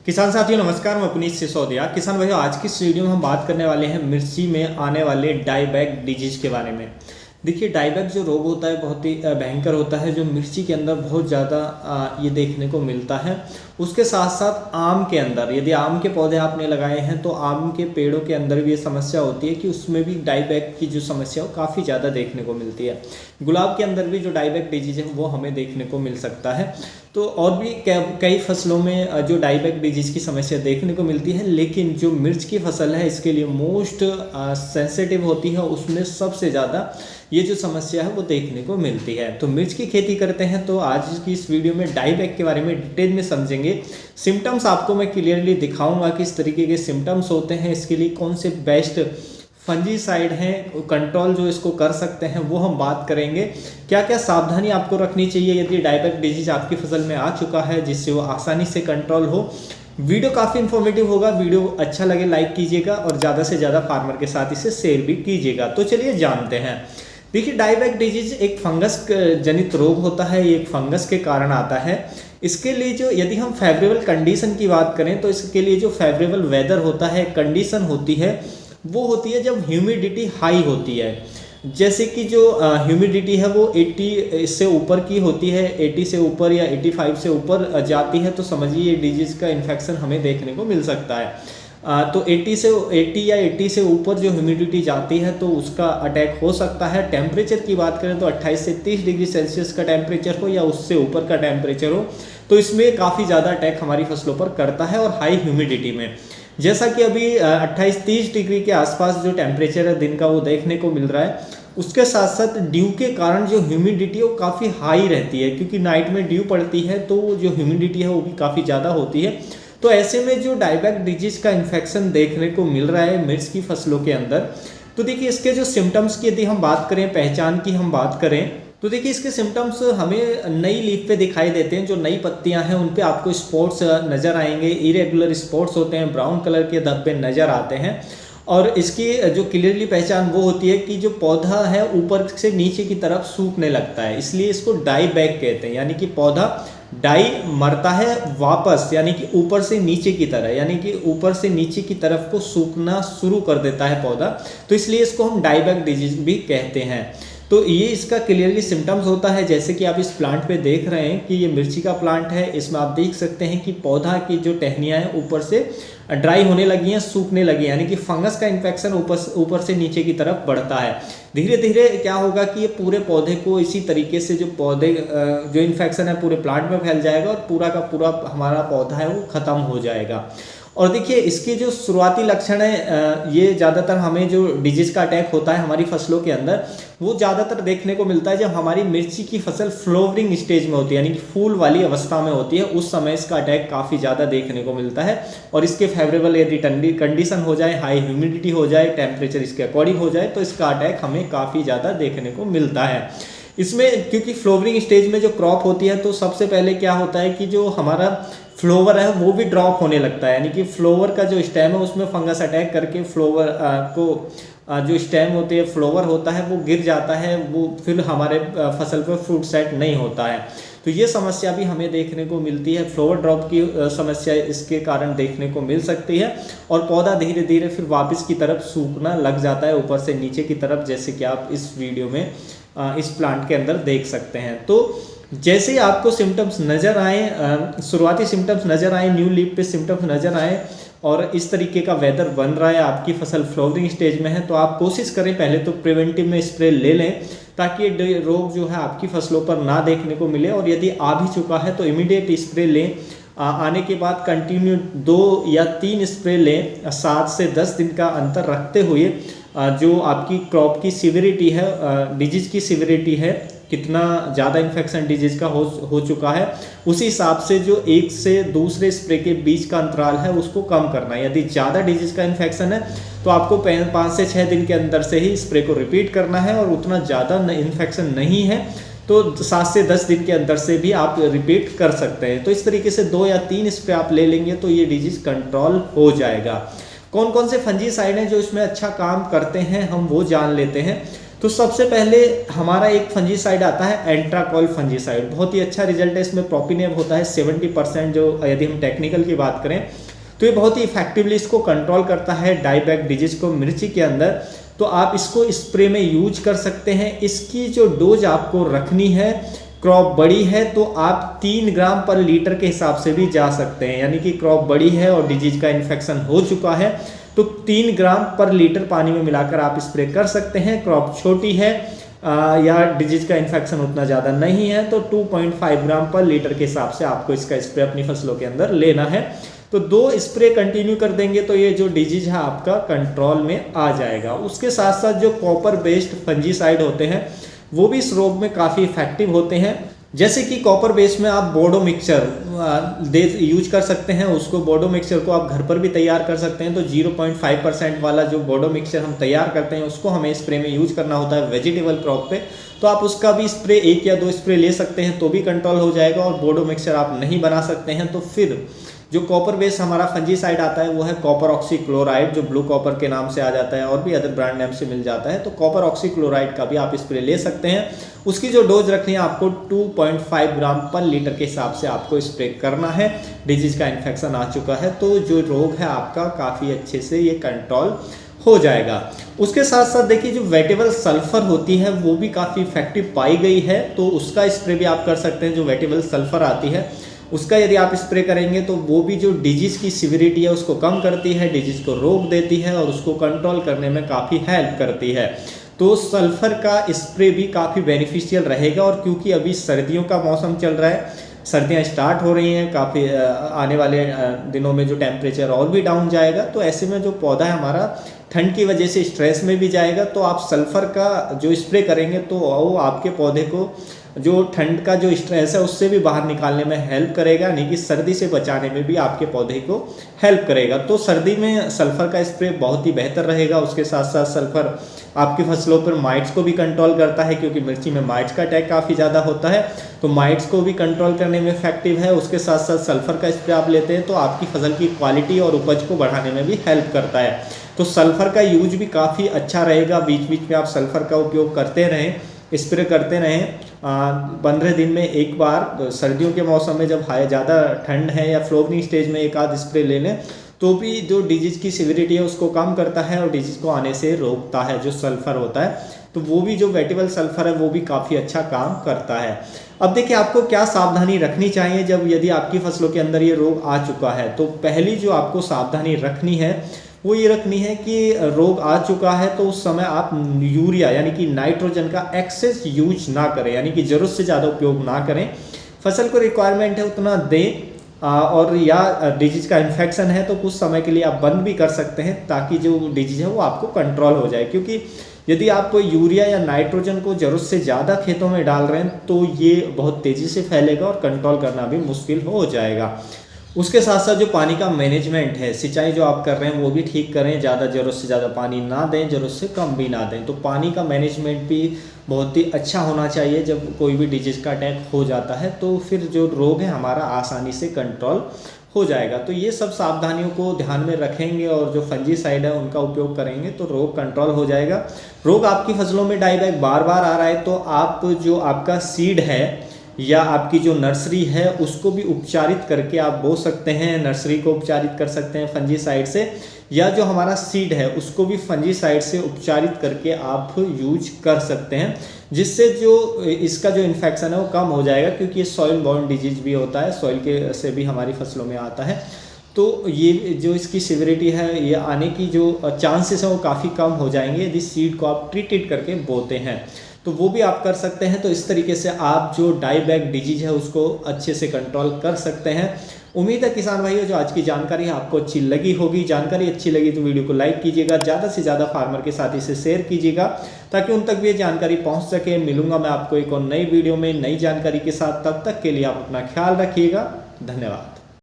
किसान साथियों नमस्कार, मैं पुनीत सिसोदिया। किसान भाइयों, आज की इस वीडियो में हम बात करने वाले हैं मिर्ची में आने वाले डाईबैक डिजीज के बारे में। देखिए, डाईबैक जो रोग होता है बहुत ही भयंकर होता है, जो मिर्ची के अंदर बहुत ज़्यादा ये देखने को मिलता है। उसके साथ साथ आम के अंदर, यदि आम के पौधे आपने लगाए हैं तो आम के पेड़ों के अंदर भी ये समस्या होती है कि उसमें भी डाईबैक की जो समस्या हो काफ़ी ज़्यादा देखने को मिलती है। गुलाब के अंदर भी जो डाईबैक डिजीज है वो हमें देखने को मिल सकता है। तो और भी कई फसलों में जो डाईबैक डिजीज की समस्या देखने को मिलती है, लेकिन जो मिर्च की फसल है इसके लिए मोस्ट सेंसिटिव होती है, उसमें सबसे ज़्यादा ये जो समस्या है वो देखने को मिलती है। तो मिर्च की खेती करते हैं तो आज की इस वीडियो में डाईबैक के बारे में डिटेल में समझेंगे। सिम्टम्स आपको मैं क्लियरली दिखाऊंगा किस तरीके के सिम्टम्स होते हैं, इसके लिए कौन से बेस्ट फंजीसाइड हैं कंट्रोल जो इसको कर सकते हैं वो हम बात करेंगे। क्या क्या सावधानी आपको रखनी चाहिए यदि डाईबैक डिजीज आपकी फसल में आ चुका है, जिससे वो आसानी से कंट्रोल हो। वीडियो काफ़ी इन्फॉर्मेटिव होगा। वीडियो अच्छा लगे लाइक कीजिएगा और ज़्यादा से ज़्यादा फार्मर के साथ इसे शेयर भी कीजिएगा। तो चलिए जानते हैं। देखिए, डाईबैक डिजीज एक फंगस जनित रोग होता है, ये एक फंगस के कारण आता है। इसके लिए जो यदि हम फेवरेबल कंडीशन की बात करें तो इसके लिए जो फेवरेबल वेदर होता है, कंडीशन होती है, वो होती है जब ह्यूमिडिटी हाई होती है। जैसे कि जो ह्यूमिडिटी है वो 80 से ऊपर की होती है, 80 से ऊपर या 85 से ऊपर जाती है तो समझिए ये डिजीज़ का इन्फेक्शन हमें देखने को मिल सकता है। तो 80 या 80 से ऊपर जो ह्यूमिडिटी जाती है तो उसका अटैक हो सकता है। टेम्परेचर की बात करें तो 28 से 30 डिग्री सेल्सियस का टेम्परेचर हो या उससे ऊपर का टेम्परेचर हो तो इसमें काफ़ी ज़्यादा अटैक हमारी फसलों पर करता है। और हाई ह्यूमिडिटी में, जैसा कि अभी 28-30 डिग्री के आसपास जो टेम्परेचर है दिन का वो देखने को मिल रहा है, उसके साथ साथ ड्यू के कारण जो ह्यूमिडिटी है वो काफ़ी हाई रहती है, क्योंकि नाइट में ड्यू पड़ती है तो जो ह्यूमिडिटी है वो भी काफ़ी ज़्यादा होती है। तो ऐसे में जो डाईबैक डिजीज का इन्फेक्शन देखने को मिल रहा है मिर्च की फसलों के अंदर, तो देखिए इसके जो सिम्टम्स की यदि हम बात करें, पहचान की हम बात करें, तो देखिए इसके सिम्टम्स हमें नई लीफ पे दिखाई देते हैं। जो नई पत्तियां हैं उन पे आपको स्पॉट्स नज़र आएंगे, इरेगुलर स्पॉट्स होते हैं, ब्राउन कलर के धब्बे नज़र आते हैं। और इसकी जो क्लियरली पहचान वो होती है कि जो पौधा है ऊपर से नीचे की तरफ सूखने लगता है, इसलिए इसको डाईबैक कहते हैं। यानी कि पौधा डाई मरता है वापस, यानी कि ऊपर से नीचे की तरह, यानी कि ऊपर से नीचे की तरफ को सूखना शुरू कर देता है पौधा, तो इसलिए इसको हम डाईबैक डिजीज भी कहते हैं। तो ये इसका क्लियरली सिम्टम्स होता है। जैसे कि आप इस प्लांट पे देख रहे हैं कि ये मिर्ची का प्लांट है, इसमें आप देख सकते हैं कि पौधा की जो टहनियाँ हैं ऊपर से ड्राई होने लगी हैं, सूखने लगी हैं, यानी कि फंगस का इन्फेक्शन ऊपर से नीचे की तरफ बढ़ता है। धीरे धीरे क्या होगा कि ये पूरे पौधे को इसी तरीके से जो इन्फेक्शन है पूरे प्लांट में फैल जाएगा और पूरा का पूरा हमारा पौधा है वो ख़त्म हो जाएगा। और देखिए इसके जो शुरुआती लक्षण है, ये ज़्यादातर हमें जो डिजीज़ का अटैक होता है हमारी फसलों के अंदर, वो ज़्यादातर देखने को मिलता है जब हमारी मिर्ची की फसल फ्लावरिंग स्टेज में होती है, यानी कि फूल वाली अवस्था में होती है, उस समय इसका अटैक काफ़ी ज़्यादा देखने को मिलता है। और इसके फेवरेबल यदि कंडीशन हो जाए, हाई ह्यूमिडिटी हो जाए, टेम्परेचर इसके अकॉर्डिंग हो जाए, तो इसका अटैक हमें काफ़ी ज़्यादा देखने को मिलता है। इसमें क्योंकि फ्लावरिंग स्टेज में जो क्रॉप होती है तो सबसे पहले क्या होता है कि जो हमारा फ्लावर है वो भी ड्रॉप होने लगता है, यानी कि फ्लावर का जो स्टेम है उसमें फंगस अटैक करके फ्लावर जो स्टेम होते हैं, फ्लावर होता है वो गिर जाता है, वो फिर हमारे फसल पर फ्रूट सेट नहीं होता है। तो ये समस्या भी हमें देखने को मिलती है। फ्लावर ड्रॉप की समस्या इसके कारण देखने को मिल सकती है और पौधा धीरे धीरे फिर वापस की तरफ सूखना लग जाता है ऊपर से नीचे की तरफ, जैसे कि आप इस वीडियो में इस प्लांट के अंदर देख सकते हैं। तो जैसे ही आपको सिम्टम्स नज़र आए, शुरुआती सिम्टम्स नज़र आए, न्यू लीफ पे सिम्टम्स नज़र आए और इस तरीके का वेदर बन रहा है, आपकी फसल फ्लावरिंग स्टेज में है, तो आप कोशिश करें पहले तो प्रिवेंटिव में स्प्रे ले लें ताकि ये रोग जो है आपकी फसलों पर ना देखने को मिले। और यदि आ भी चुका है तो इमीडिएट स्प्रे लें। आने के बाद कंटिन्यू 2 या 3 स्प्रे लें, 7 से 10 दिन का अंतर रखते हुए। जो आपकी क्रॉप की सिविरिटी है, डिजीज़ की सिविरिटी है, कितना ज़्यादा इन्फेक्शन डिजीज़ का हो चुका है, उसी हिसाब से जो एक से दूसरे स्प्रे के बीच का अंतराल है उसको कम करना है। यदि ज़्यादा डिजीज़ का इन्फेक्शन है तो आपको 5 से 6 दिन के अंदर से ही स्प्रे को रिपीट करना है, और उतना ज़्यादा इन्फेक्शन नहीं है तो 7 से 10 दिन के अंदर से भी आप रिपीट कर सकते हैं। तो इस तरीके से 2 या 3 स्प्रे आप ले लेंगे तो ये डिजीज़ कंट्रोल हो जाएगा। कौन कौन से फंजीसाइड हैं जो इसमें अच्छा काम करते हैं हम वो जान लेते हैं। तो सबसे पहले हमारा एक फंजीसाइड आता है एंट्राकॉल फंजीसाइड, बहुत ही अच्छा रिजल्ट है इसमें। प्रोपिनेब होता है 70%, जो यदि हम टेक्निकल की बात करें तो ये बहुत ही इफेक्टिवली इसको कंट्रोल करता है डाईबैक डिजीज को मिर्ची के अंदर। तो आप इसको स्प्रे में यूज कर सकते हैं। इसकी जो डोज आपको रखनी है, क्रॉप बड़ी है तो आप 3 ग्राम पर लीटर के हिसाब से भी जा सकते हैं, यानी कि क्रॉप बड़ी है और डिजीज का इन्फेक्शन हो चुका है तो 3 ग्राम पर लीटर पानी में मिलाकर आप स्प्रे कर सकते हैं। क्रॉप छोटी है या डिजीज का इन्फेक्शन उतना ज़्यादा नहीं है तो 2.5 ग्राम पर लीटर के हिसाब से आपको इसका स्प्रे अपनी फसलों के अंदर लेना है। तो 2 स्प्रे कंटिन्यू कर देंगे तो ये जो डिजीज है आपका कंट्रोल में आ जाएगा। उसके साथ साथ जो कॉपर बेस्ड फंजीसाइड होते हैं वो भी इस रोग में काफ़ी इफेक्टिव होते हैं। जैसे कि कॉपर बेस में आप बोडो मिक्सचर यूज कर सकते हैं, उसको बोडो मिक्सचर को आप घर पर भी तैयार कर सकते हैं। तो 0.5% वाला जो बोडो मिक्सचर हम तैयार करते हैं उसको हमें स्प्रे में यूज करना होता है वेजिटेबल क्रॉप पे, तो आप उसका भी स्प्रे 1 या 2 स्प्रे ले सकते हैं तो भी कंट्रोल हो जाएगा। और बोडो मिक्सचर आप नहीं बना सकते हैं तो फिर जो कॉपर बेस हमारा फंजीसाइड आता है वो है कॉपर ऑक्सीक्लोराइड, जो ब्लू कॉपर के नाम से आ जाता है और भी अदर ब्रांड नेम से मिल जाता है। तो कॉपर ऑक्सीक्लोराइड का भी आप स्प्रे ले सकते हैं। उसकी जो डोज रखनी है आपको 2.5 ग्राम पर लीटर के हिसाब से आपको स्प्रे करना है। डिजीज का इन्फेक्शन आ चुका है तो जो रोग है आपका काफ़ी अच्छे से ये कंट्रोल हो जाएगा। उसके साथ साथ देखिए जो वेटेबल सल्फर होती है वो भी काफ़ी इफेक्टिव पाई गई है, तो उसका स्प्रे भी आप कर सकते हैं। जो वेटेबल सल्फर आती है उसका यदि आप स्प्रे करेंगे तो वो भी जो डिजीज की सिविरिटी है उसको कम करती है, डिजीज को रोक देती है और उसको कंट्रोल करने में काफ़ी हेल्प करती है। तो सल्फर का स्प्रे भी काफ़ी बेनिफिशियल रहेगा। और क्योंकि अभी सर्दियों का मौसम चल रहा है, सर्दियां स्टार्ट हो रही हैं, काफ़ी आने वाले दिनों में जो टेम्परेचर और भी डाउन जाएगा तो ऐसे में जो पौधा है हमारा ठंड की वजह से स्ट्रेस में भी जाएगा। तो आप सल्फर का जो स्प्रे करेंगे तो वो आपके पौधे को जो ठंड का जो स्ट्रेस है उससे भी बाहर निकालने में हेल्प करेगा, यानी कि सर्दी से बचाने में भी आपके पौधे को हेल्प करेगा। तो सर्दी में सल्फर का स्प्रे बहुत ही बेहतर रहेगा। उसके साथ साथ सल्फर आपकी फसलों पर माइट्स को भी कंट्रोल करता है, क्योंकि मिर्ची में माइट्स का अटैक काफ़ी ज़्यादा होता है तो माइट्स को भी कंट्रोल करने में इफेक्टिव है। उसके साथ साथ सल्फर का स्प्रे आप लेते हैं तो आपकी फसल की क्वालिटी और उपज को बढ़ाने में भी हेल्प करता है। तो सल्फर का यूज भी काफ़ी अच्छा रहेगा। बीच बीच में आप सल्फर का उपयोग करते रहें, स्प्रे करते रहें। 15 दिन में एक बार सर्दियों के मौसम में जब ज़्यादा ठंड है या फ्लोवरिंग स्टेज में एक आध स्प्रे ले लें तो भी जो डिजीज की सिविरिटी है उसको कम करता है और डिजीज को आने से रोकता है। जो सल्फर होता है तो वो भी जो वेटेबल सल्फर है वो भी काफ़ी अच्छा काम करता है। अब देखिए आपको क्या सावधानी रखनी चाहिए जब यदि आपकी फसलों के अंदर ये रोग आ चुका है। तो पहली जो आपको सावधानी रखनी है वो ये रखनी है कि रोग आ चुका है तो उस समय आप यूरिया यानी कि नाइट्रोजन का एक्सेस यूज ना करें, यानी कि ज़रूरत से ज़्यादा उपयोग ना करें। फसल को रिक्वायरमेंट है उतना दें। और या डिजीज का इन्फेक्शन है तो कुछ समय के लिए आप बंद भी कर सकते हैं ताकि जो डिजीज है वो आपको कंट्रोल हो जाए। क्योंकि यदि आप यूरिया या नाइट्रोजन को ज़रूरत से ज़्यादा खेतों में डाल रहे हैं तो ये बहुत तेज़ी से फैलेगा और कंट्रोल करना भी मुश्किल हो जाएगा। उसके साथ साथ जो पानी का मैनेजमेंट है, सिंचाई जो आप कर रहे हैं वो भी ठीक करें। ज़्यादा ज़रूरत से ज़्यादा पानी ना दें, ज़रूरत से कम भी ना दें। तो पानी का मैनेजमेंट भी बहुत ही अच्छा होना चाहिए। जब कोई भी डिजीज़ का अटैक हो जाता है तो फिर जो रोग है हमारा आसानी से कंट्रोल हो जाएगा। तो ये सब सावधानियों को ध्यान में रखेंगे और जो फंजीसाइड है उनका उपयोग करेंगे तो रोग कंट्रोल हो जाएगा। रोग आपकी फसलों में डाईबैक बार बार आ रहा है तो आप जो आपका सीड है या आपकी जो नर्सरी है उसको भी उपचारित करके आप बो सकते हैं। नर्सरी को उपचारित कर सकते हैं फंजीसाइड से, या जो हमारा सीड है उसको भी फंजीसाइड से उपचारित करके आप यूज कर सकते हैं, जिससे जो इसका जो इन्फेक्शन है वो कम हो जाएगा। क्योंकि ये सॉइल बॉर्न डिजीज भी होता है, सॉइल के से भी हमारी फसलों में आता है। तो ये जो इसकी सिविरिटी है ये आने की जो चांसेस हैं वो काफ़ी कम हो जाएंगे यदि सीड को आप ट्रीटेड करके बोते हैं। तो वो भी आप कर सकते हैं। तो इस तरीके से आप जो डाईबैक डिजीज है उसको अच्छे से कंट्रोल कर सकते हैं। उम्मीद है किसान भाइयों जो आज की जानकारी है आपको अच्छी लगी होगी। जानकारी अच्छी लगी तो वीडियो को लाइक कीजिएगा, ज़्यादा से ज़्यादा फार्मर के साथ इसे शेयर कीजिएगा ताकि उन तक भी ये जानकारी पहुंच सके। मिलूंगा मैं आपको एक और नई वीडियो में नई जानकारी के साथ, तब तक के लिए आप अपना ख्याल रखिएगा। धन्यवाद।